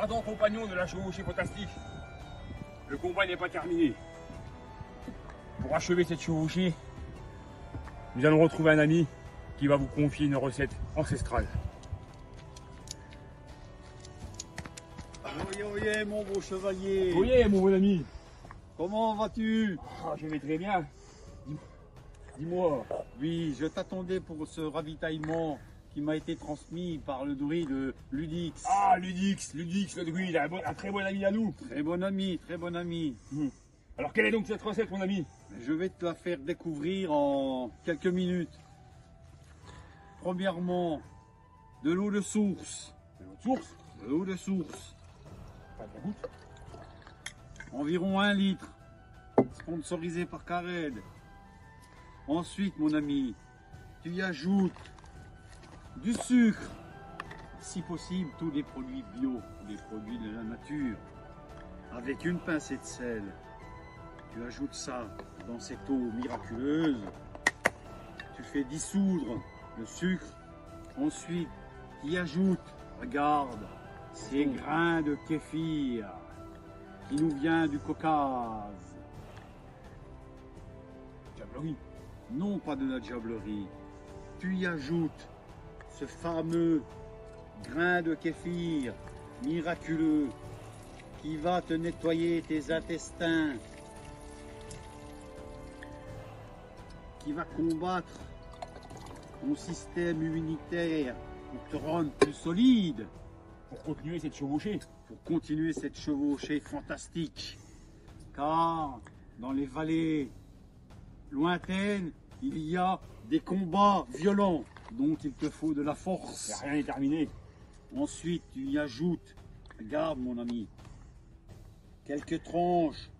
ardent compagnon de la chevauchée fantastique, le combat n'est pas terminé. Pour achever cette chevauchée, nous allons retrouver un ami qui va vous confier une recette ancestrale. Oyez, oyez, mon beau chevalier. Oui, mon bon ami. Comment vas-tu? Je vais très bien. Dis-moi. Oui, je t'attendais pour ce ravitaillement qui m'a été transmis par le druide Ludix. Ah, Ludix, le druide, un très bon ami à nous. Très bon ami, très bon ami. Alors, quelle est donc cette recette, mon ami? Je vais te la faire découvrir en quelques minutes. Premièrement, de l'eau de source. De l'eau de source? De l'eau de source. Pas de la goutte. Environ 1 litre. Sponsorisé par Cared. Ensuite, mon ami, tu y ajoutes du sucre. Si possible, tous les produits bio, les produits de la nature. Avec une pincée de sel. Tu ajoutes ça dans cette eau miraculeuse. Tu fais dissoudre le sucre. Ensuite, tu y ajoutes, regarde, ces grains de kéfir qui nous vient du Caucase. Diablerie. Non, pas de la diablerie. Tu y ajoutes ce fameux grain de kéfir miraculeux qui va te nettoyer tes intestins, qui va combattre ton système immunitaire pour te rendre plus solide, Pour continuer cette chevauchée. pour continuer cette chevauchée fantastique. Car dans les vallées lointaines, il y a des combats violents dont il te faut de la Et force. rien n'est terminé. Ensuite, tu y ajoutes, regarde mon ami, quelques tranches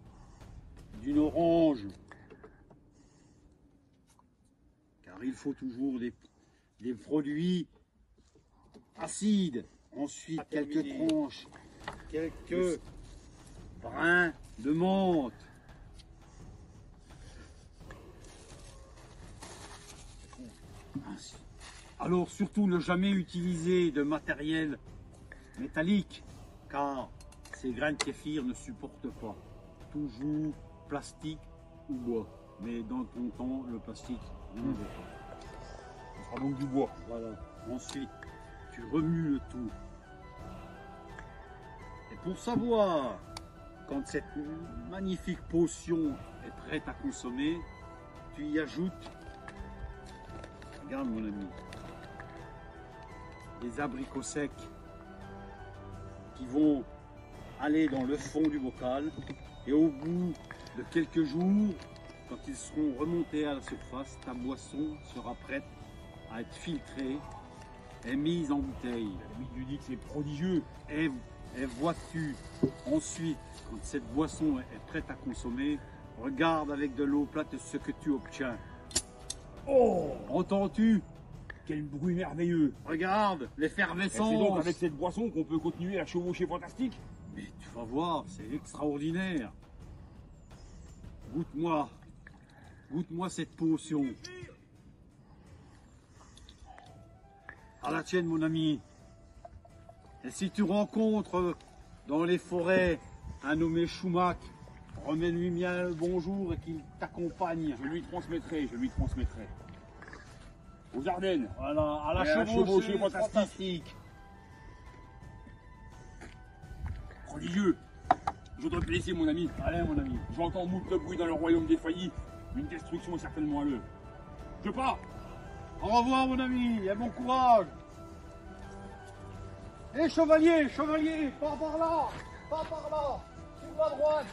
d'une orange. Car il faut toujours des produits acides. Ensuite, Pas quelques terminé. tranches, quelques brins de menthe. Ainsi. Alors surtout ne jamais utiliser de matériel métallique, car ces grains de kéfir ne supportent pas. Toujours plastique ou bois. Mais dans ton temps, le plastique, on n'en veut pas. Ce sera donc du bois. Voilà. Ensuite, tu remues le tout. Et pour savoir quand cette magnifique potion est prête à consommer, tu y ajoutes, regarde mon ami, des abricots secs qui vont aller dans le fond du bocal et au bout de quelques jours, quand ils seront remontés à la surface, ta boisson sera prête à être filtrée et mise en bouteille. L'ami du Ludix est prodigieux. Et vois-tu, ensuite, quand cette boisson est prête à consommer, regarde avec de l'eau plate ce que tu obtiens. Oh, Entends-tu? quel bruit merveilleux. Regarde Et c'est donc l'effervescence. avec cette boisson qu'on peut continuer la chevauchée fantastique. Mais tu vas voir, c'est extraordinaire. Goûte-moi. Goûte-moi cette potion. À la tienne, mon ami. Et si tu rencontres dans les forêts un nommé Choumac, remets-lui bien le bonjour et qu'il t'accompagne. Je lui transmettrai, je lui transmettrai. Aux Ardennes. Voilà, à la Et à la chevauchée chevauchée fantastique. Prodigieux. Je dois te laisser, mon ami. Allez, mon ami. J'entends moult de bruit dans le royaume des faillis. Une destruction est certainement à l'œuvre. Je pars. Au revoir, mon ami, et bon courage. Hé, chevalier, chevalier, pas par là, pas par là, sur la droite.